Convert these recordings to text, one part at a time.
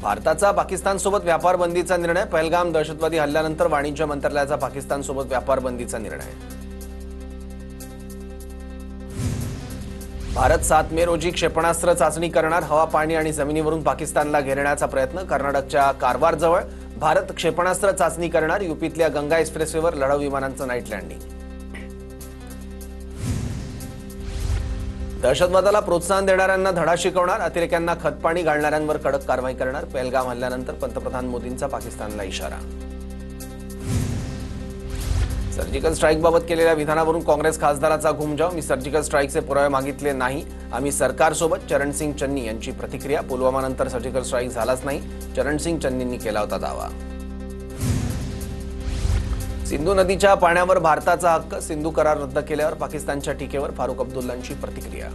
भारताचा पाकिस्तानसोबत व्यापार बंदीचा निर्णय। पहलगाम दहशतवादी हल्ल्यानंतर वाणिज्य मंत्रालयाचा पाकिस्तानसोबत व्यापार बंदीचा निर्णय। भारत 7 मे रोजी क्षेपणास्त्र चाचणी करणार। हवा, पाणी आणि जमिनीवरून पाकिस्तानला घेरण्याचा प्रयत्न। कर्नाटकच्या कारवारजवळ भारत क्षेपणास्त्र चाचणी करणार। यूपीतल्या गंगा एक्सप्रेसवेवर लढाऊ विमानांचं नाईट लँडिंग। दहशतवादाला प्रोत्साहन देणाऱ्यांना धडा शिकवणार। अतिरेक्यांना खतपाणी घालणाऱ्यांवर कडक कारवाई करणार। पहलगाम हल्ल्यानंतर पंतप्रधान मोदींचा पाकिस्तानला इशारा। सर्जिकल स्ट्राईकबाबत केलेल्या विधानावरून काँग्रेस खासदाराचा घुमजाव। मी सर्जिकल स्ट्राईकचे पुरावे मागितले नाही, आम्ही सरकारसोबत। चरणसिंग चन्नी यांची प्रतिक्रिया। पुलवामानंतर सर्जिकल स्ट्राईक झालाच नाही, चरणसिंग चन्नींनी केला होता दावा। सिंधू नदीच्या पाण्यावर भारताचा हक्क। सिंधू करार रद्द केल्यावर पाकिस्तानच्या टीकेवर फारुख अब्दुल्लांची प्रतिक्रिया।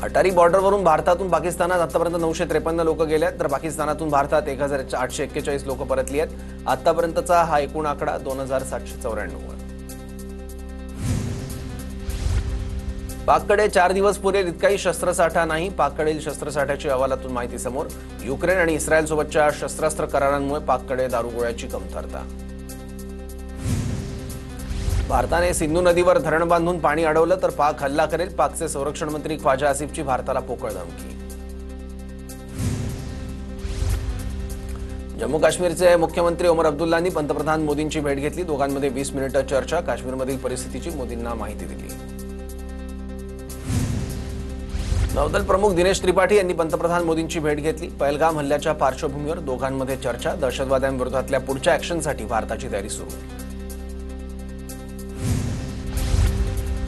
अटारी बॉर्डरवरून भारतातून पाकिस्तानात आतापर्यंत 953 लोक गेले आहेत, तर पाकिस्तानातून भारतात 1841 लोक परतली आहेत। आतापर्यंतचा हा एकूण आकडा 2794 आहे। पाककडे 4 दिवस पुरेल इतकाही शस्त्रसाठा नाही। पाककडील शस्त्रसाठ्याची अहवालातून माहिती समोर। युक्रेन आणि इस्रायलसोबतच्या शस्त्रास्त्र करारांमुळे पाककडे दारुगोळ्याची कमतरता। भारताने सिंधू नदीवर धरण बांधून पाणी अडवलं तर पाक हल्ला करेल। पाकचे संरक्षण मंत्री ख्वाजा आसिफची भारताला पोकळ धमकी। जम्मू काश्मीरचे मुख्यमंत्री ओमर अब्दुल्लांनी पंतप्रधान मोदींची भेट घेतली। दोघांमध्ये 20 मिनिटं चर्चा। काश्मीरमधील परिस्थितीची मोदींना माहिती दिली। नौदल प्रमुख दिनेश त्रिपाठी यांनी पंतप्रधान मोदींची भेट घेतली। पहलगाम हल्ल्याच्या पार्श्वभूमीवर दोघांमध्ये चर्चा। दहशतवाद्यांविरोधातल्या पुढच्या ॲक्शनसाठी भारताची तयारी सुरू।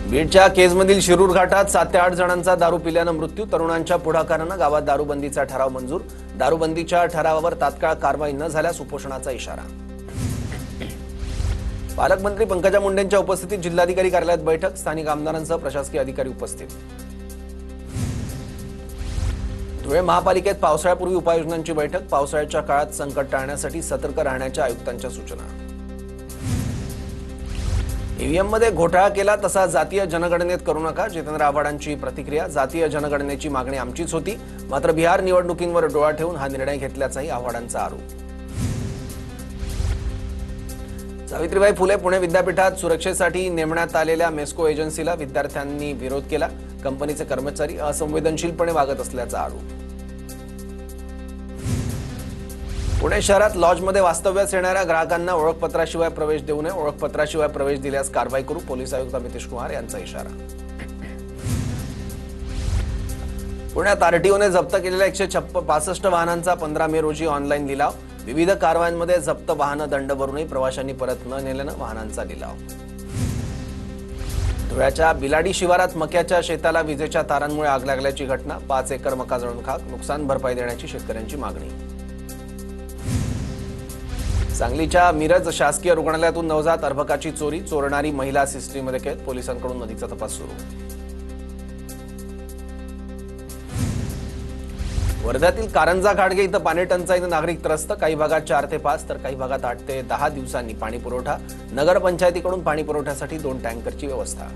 बीडच्या केजमधील शिरूर घाटात 7 ते 8 जणांचा दारू पिल्यानं मृत्यू। तरुणांच्या पुढाकारानं गावात दारूबंदीचा ठराव मंजूर। दारूबंदीच्या ठरावावर तात्काळ कारवाई न झाल्यास उपोषणाचा इशारा। पालकमंत्री पंकजा मुंडेंच्या उपस्थितीत जिल्हाधिकारी कार्यालयात बैठक। स्थानिक आमदारांसह प्रशासकीय अधिकारी उपस्थित। धुळे महापालिकेत पावसाळ्यापूर्वी उपाययोजनांची बैठक। पावसाळ्याच्या काळात संकट टाळण्यासाठी सतर्क राहण्याच्या आयुक्तांच्या सूचना। ईव्हीएममध्ये घोटाळा केला तसा जातीय जनगणनेत करू नका। जितेंद्र आव्हाडांची प्रतिक्रिया। जातीय जनगणनेची मागणी आमचीच होती, मात्र बिहार निवडणुकींवर डोळा ठेवून हा निर्णय घेतल्याचाही आव्हाडांचा आरोप। सावित्रीबाई फुले पुणे विद्यापीठात सुरक्षेसाठी नेमण्यात आलेल्या मेस्को एजन्सीला विद्यार्थ्यांनी विरोध केला। कंपनीचे कर्मचारी असंवेदनशीलपणे वागत असल्याचा आरोप। पुणे शहरात लॉजमध्ये वास्तव्यास येणाऱ्या ग्राहकांना ओळखपत्राशिवाय प्रवेश देऊ नये। ओळखपत्राशिवाय प्रवेश दिल्यास कारवाई करू। पोलीस आयुक्त अमितेश कुमार यांचा इशारा। पुण्यात आरटीओने जप्त केलेल्या 165 वाहनांचा 15 मे रोजी ऑनलाईन लिलाव। विविध कारवायांमध्ये जप्त वाहनं दंड भरूनही प्रवाशांनी परत न नेल्यानं वाहनांचा लिलाव। धुळ्याच्या बिलाडी शिवारात मक्याच्या शेताला विजेच्या तारांमुळे आग लागल्याची घटना। 5 एकर मका जळून खाक। नुकसान भरपाई देण्याची शेतकऱ्यांची मागणी। सांगलीच्या मिरज शासकीय रुग्णालयातून नवजात अर्भकाची चोरी। चोरणारी महिला सीसीटीव्हीमध्ये कैद। पोलिसांकडून अधिकचा तपास सुरू। वर्ध्यातील कारंजा घाटगे इथं पाणी टंचाईनं नागरिक त्रस्त। काही भागात 4 ते 5 तर काही भागात 8 ते 10 दिवसांनी पाणी पुरवठा। नगरपंचायतीकडून पाणी पुरवठ्यासाठी 2 टँकरची व्यवस्था।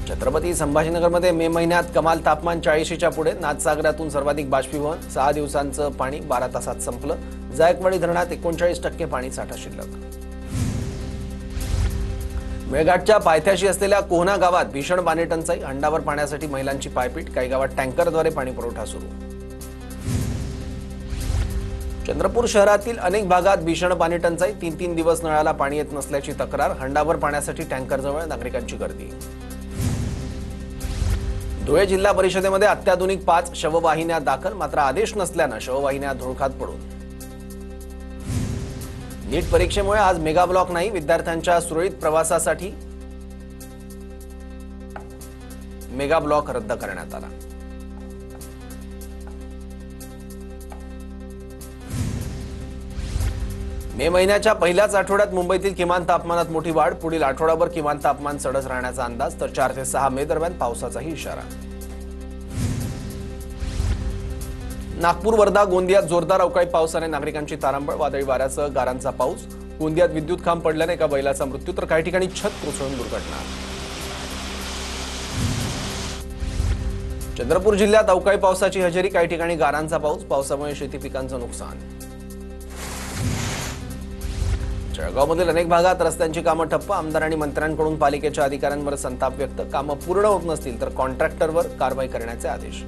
छत्रपती संभाजीनगरमध्ये मे महिन्यात कमाल तापमान 40च्या पुढे। नाथसागरातून सर्वाधिक बाष्पीभवन। 6 दिवसांचं पाणी 12 तासात संपलं। जायकवाडी धरणात 39% पाणी साठा शिल्लक। मेळघाटच्या पायथ्याशी असलेल्या कोहना गावात भीषण पाणी टंचाई। हंडावर पाण्यासाठी महिलांची पायपीट। काही गावात टँकरद्वारे पाणी पुरवठा सुरू। चंद्रपूर शहरातील अनेक भागात भीषण पाणी टंचाई। 3 दिवस नळाला पाणी येत नसल्याची तक्रार। हंडावर पाण्यासाठी टँकरजवळ नागरिकांची गर्दी। धुळे जिल्हा परिषदेमध्ये अत्याधुनिक 5 शववाहिन्या दाखल, मात्र आदेश नसल्यानं शववाहिन्या धुळखात पडून। नीट परीक्षेमुळे आज मेगा ब्लॉक नाही। विद्यार्थ्यांच्या सुरळीत प्रवासासाठी मेगा ब्लॉक रद्द करण्यात आला। मे महिन्याच्या पहिल्याच आठवड्यात मुंबईतील किमान तापमानात मोठी वाढ। पुढील आठवडाभर किमान तापमान सडस राहण्याचा अंदाज, तर 4 ते 6 मे दरम्यान पावसाचाही इशारा। नागपूर, वर्धा, गोंदियात जोरदार अवकाळी पावसाने नागरिकांची तारांबळ। वादळी वाऱ्यासह गारांचा पाऊस। गोंदियात विद्युत खांब पडल्याने एका बैलाचा मृत्यू, तर काही ठिकाणी छत कोसळून दुर्घटना। चंद्रपूर जिल्ह्यात अवकाळी पावसाची हजेरी, काही ठिकाणी गारांचा पाऊस, पावसामुळे शेती पिकांचं नुकसान. जळगावमधील अनेक भागात रस्त्यांची कामं ठप्प, आमदार आणि मंत्र्यांकडून पालिकेच्या अधिकाऱ्यांवर संताप व्यक्त. कामं पूर्ण होत नसतील तर कॉन्ट्रॅक्टरवर कारवाई करण्याचे आदेश.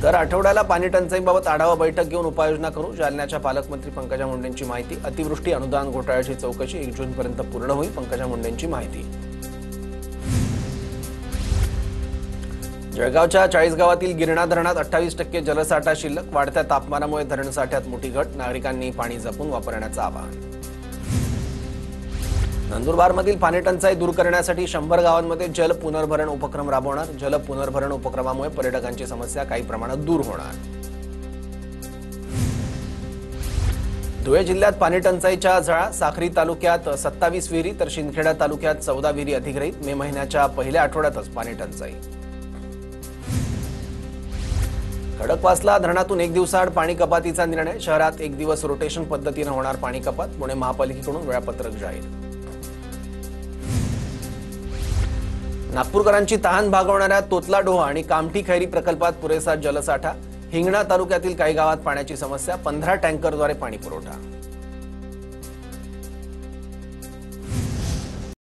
दर आठवड्याला पाणी टंचाईबाबत आढावा बैठक घेऊन उपाययोजना करू, जालन्याच्या पालकमंत्री पंकजा मुंडेंची माहिती. अतिवृष्टी अनुदान घोटाळ्याची चौकशी 1 जूनपर्यंत पूर्ण होईल, पंकजा मुंडेंची माहिती. जळगावच्या 40 गावातील गिरणा धरणात 28% जलसाठा शिल्लक, वाढत्या तापमानामुळे धरणसाठ्यात मोठी घट, नागरिकांनी पाणी जपून वापरण्याचं आवाहन. नंदुरबारमधील पाणी टंचाई दूर करण्यासाठी 100 गावांमध्ये जल पुनर्भरण उपक्रम राबवणार. जल पुनर्भरण उपक्रमामुळे पर्यटकांची समस्या काही प्रमाणात दूर होणार. धुळे जिल्ह्यात पाणी टंचाईच्या झळा, साक्री तालुक्यात 27 विहिरी तर शिंदखेडा तालुक्यात 14 विहिरी अधिग्रहित. मे महिन्याच्या पहिल्या आठवड्यातच पाणी टंचाई. खडकवासला धरणातून 1 दिवसाआड पाणी कपातीचा निर्णय, शहरात 1 दिवस रोटेशन पद्धतीने होणार पाणी कपात. पुणे महापालिकेकडून वेळापत्रक जाहीर. नागपूरकरांची तहान भागवणाऱ्या तोतलाडोह आणि कामठी खैरी प्रकल्पात पुरेसा जलसाठा. हिंगणा तालुक्यातील काही गावात पाण्याची समस्या, 15 टँकरद्वारे पाणी पुरवठा.